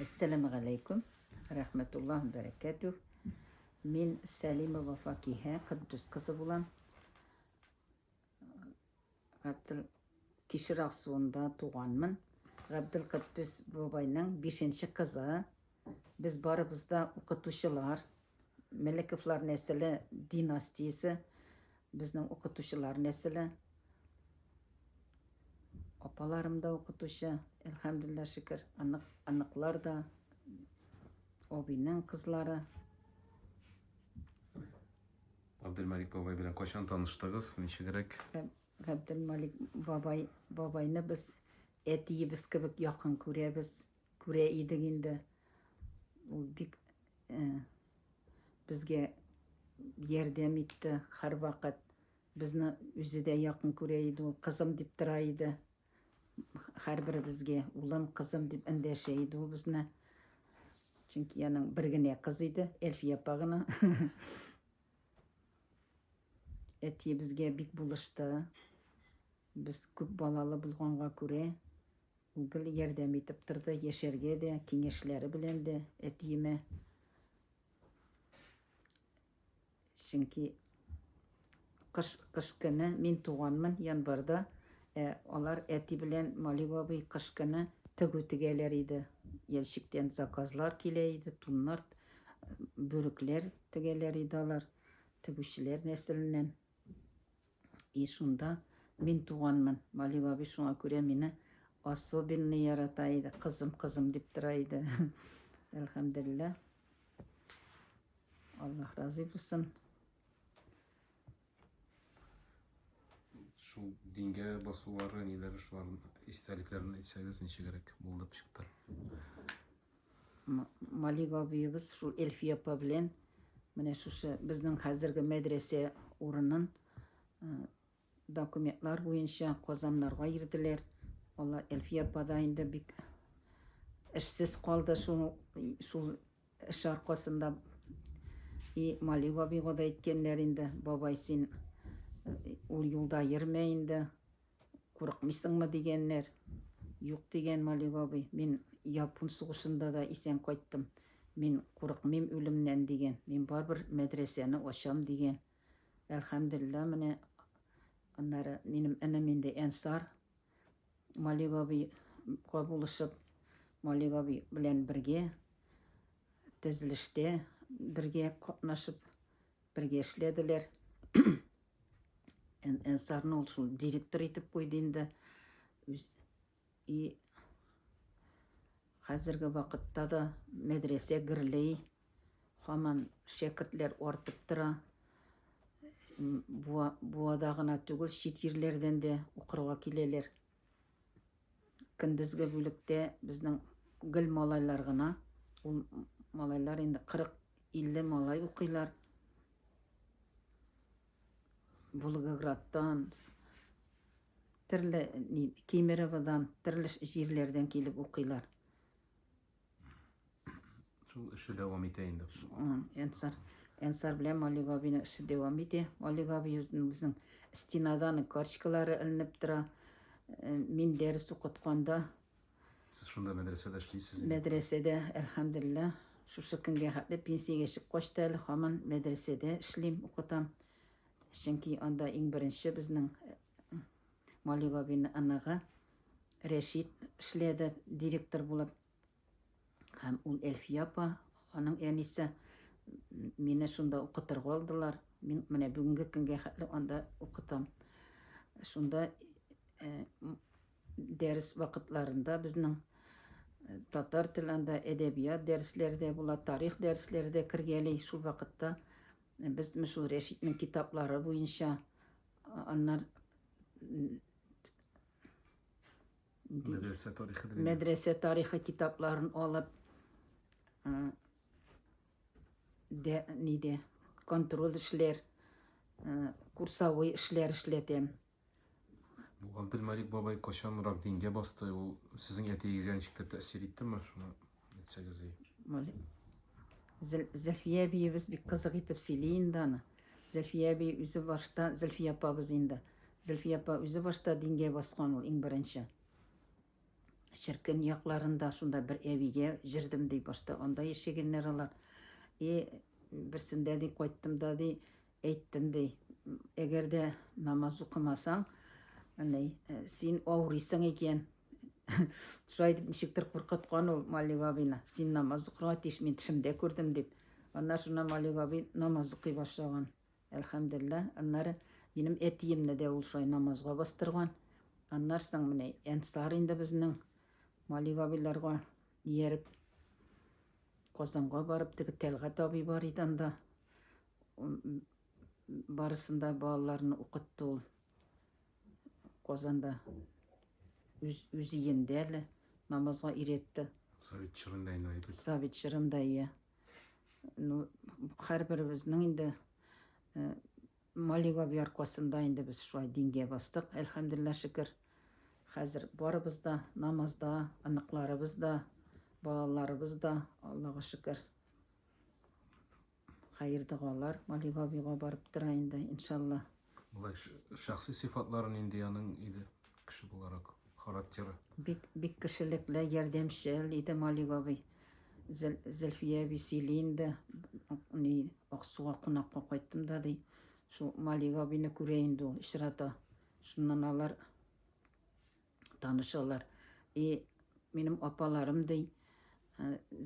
Assalamu alaikum. Rahmetullah berekatuh. Min Salima ve Fakihe Kıddüs kızı bulam. Abdül Kişirak suunda tuğanmın. Abdül Kıddüs babayның 5-ші kızı. Biz barımızda okutuşular. Melekifler nesili dinastiyası. Bizning okutuşular nesili. Opalarım da okutuşu. Elhamdülillah şükür. Anıklar da. Obinin kızları. Abdülmalik babay bilen kaçan tanıştınız? Nişe gerek? Abdülmalik babayını biz etiyi biz kibik yakın köre idik indi. O bik bizge yerdem etti her vakit. Bizni özü de yakın köre idi. O kızım dip tıra her biri bizge ulam kızım dip endeşeydi o bizni. Çünkü yanın birgine kızıydı. Elfiye pağına. Etiye bizge bik buluştu. Biz köp balalı bulğanға көре ugil yerdem etip turdi, Yaşarga de, kengeşleri bilen de etiyeme. Çünkü kış günü men tuğanmın yanvarda. Olar eti bilen Malik abi kış günü tügü tigeler idi. Yelşikten zakazlar keleydi, tunlar, börükler tigeler idi olar. Tügüşçiler nesilinden. Şunda men tuğanmın. Malik abi şuna göre meni особенно yarataydı. Kızım dip duraydı. Elhamdülillah. Allah razı olsun. Şu dinge basıları neler şuların isterliklerini etseniz nişe gerek buldu çıktı. Malik abimiz şu Elfi yapa bilen mene şu bizning hazırgi medrese orunun dokumentlar boyunca Kozanlarga girdiler. Ola Elfi yapada indi bik işsiz kaldı şu iş arkasında. Malik abiga da etkenlerinde babay sen ol yolda yürümeyindi. Korkmuşsun mı degenler. Yok degen Malik abi. Men Yapon soğuşunda da isen kayttım. Men korkmam ölümden degen. Men baribir medreseni açam degen. Elhamdülillah mene onları benim eneminde Ensar Malik abi buluşup Malik abi bilen birge tizilişte birge katnaşıp birge işlediler. Ensar'ın olsun direktör etip koydu indi. Hazırgi vakıtta da medrese girleyi haman şekirtler ortıp tıra. Bu adağına tügül şit yerlerden de okırga kileler. Kindizgi bölükte bizden gül malaylargına, malaylar indi 40-50 malay okuylar. Volgograd'dan, türlü Kemerovo'dan, türlü yerlerden kelip okuylar. Şu işi devam eteyindi. Ensar bilen Malik abinin işi devam eti. Malik abi bizning istinadan karşıkaları ilinip tıra. Men ders okutqanda Siz şunda medresede işleysiniz. medresede elhamdülillah şu şekilde hatlı pensiyaga çıkıp qoştalı haman medresede işleyim okutam. Çünkü onda en birinci bizning Malik abinin anağı Reşit işledi direktör bulup. Hem ol Elfi apa, onun enisi meni şunda okuturga aldılar. Men mene bugungi kunga hatlı onda okutam. Şunda ders vakitlarında bizning Tatar tilinde edebiyat derslerde bula tarih derslerde kirgeli şu vakitte biz şu Reşit'nin kitapları boyunca onlar medrese tarihi kitaplarını alıp kontrol işler, kursavı işler işletem. Bu Abdülmalik babay kaçan rak dinge bastı. O sizin eteğinizden çıktı tesir etti mi? Şunu etseniz iyi. Zülfiye biz bir kızık etip söyleyin dana. Zülfiye bi üzü başta Zülfiye apa biz indi. Zülfiye apa üzü başta dinge baskan ol en birinci. Şirkin yaklarında şunda bir eviye jirdim dey başta. Onda yaşayanlar alar. Birsinde dey koyttum da dey eyttim dey. Eğer de namaz okumasan, sen ağrıysan eken. Şuraydı nişiktir kurkatkan ol Malik abina. Sen namaz okuğa tiş men tişimde gördüm deyip. Onlar şuna Malik abi namaz okuy başlagan. Elhamdülillah. Onları benim etiyimde de ol şoy namazga bastırgan. Onlar sen mine ensar indi bizning Malik abilarga yerip Kozanға barıp tigi Telgat abi var idi anda. Barısında bağlarını okuttu ol. Kozanda üzü yenderli namazga iretti. Savit çırındayın ayıp. Sabit çırındayı. Her birimizning indi Malik abi arkasında indi biz şuay dinge bastık. Elhamdülillah şükür. Hazır barыбыз da namazda, anıklarыбыз da, balalarыбыз da Allah'a şükür. Hayırdı olar. Malik abiga barıp durayında inşallah. Bulay şahsi sıfatların indiyanın idi kişi olarak karakteri. Bik kişilikle yardımcı idi Malik abi. Zülfiye bisiliyinde Aksuğa konakka koyttum da dey. Şu Malik abini göreyindi o işrata. Şundan alar tanışırlar. Benim apalarım dey.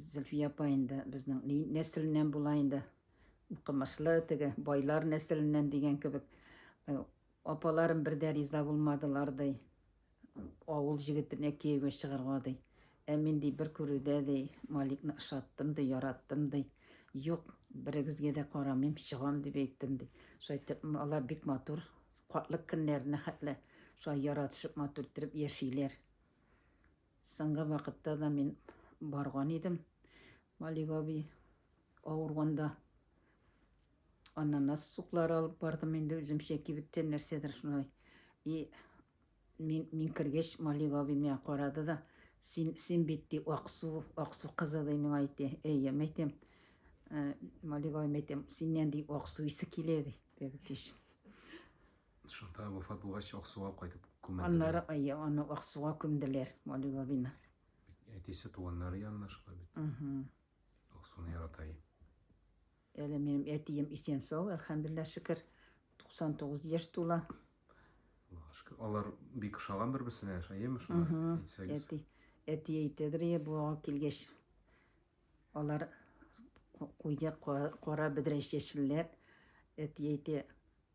Zülfiye apayında bizning nesilinden bulayında. Kımışlı tigi baylar nesilinden degen kibik. Apalarım bir de riza bulmadılar dey. Oğul jigitini ekeyge çıkarga dey. Emin dey bir körüde dey. Malikni ışattım dey, yarattım dey. Yok, birigizge de qaramim, çıgam deyip eyttim dey. Şöyle alar bik matur. Kuatlık günlerini hatlı. Şöyle yaratışıp maturttirip yaşaylar. Sanga vakitte da men bargan idim. Malik abi ağırganda ananas suklar alıp bardım endi özüm şeki bitten nersedir şunay. Min kirgeç Malik abi men qaradı da sen bitti aksu kızı da men aytdı. Eyyem aytdım. Malik abi aytdım. Senden dey aksu isi keledi. Bebekеш. Şunda vefat bulgaç aksuğa koydup Onları onu aksuğa kömdüler Malik abina. Etisi tuğanları yanına şuna bit. Aksunu yaratayım. Öyle benim etiyim isen sağ elhamdülillah şükür. 99 yaş tola. Allah'a şükür. Onlar bir kuşağın birbirine yaşayıyor mu şuna? Eti eytedir ya bu kilgeç. Onlar kuyga qora bidreş yeşiller. Eti eyte.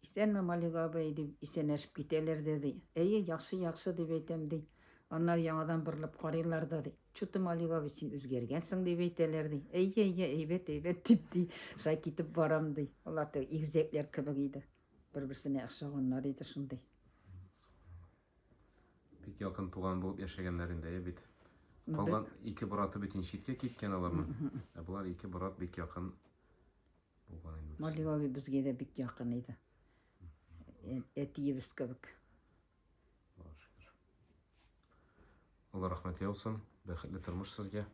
İsen mi Malik abi deyip isen eşip giteler dedi. Yaxşı deyip eytem dey. Onlar yanadan birilip qaraylar da dey. Çutu Malik abi sen özgergensin deyip eyteler dey. Eyvet deyip dey. Şay kitip baram dey. Onlar da igzekler kibik idi. Birbirine yaxşıganlar idi şunday. Pek yakın tuğan bulup yaşayanlarında ya bit. Kalgan iki bıratı bitin şitke kitken alırmı? Bunlar iki bırat bek yakın. Malik abi bizge de bek yakın idi. Etiyi biz kibik. Allah'a şükür. Allah rahmet eylesin. Bexetli turmuş sizge.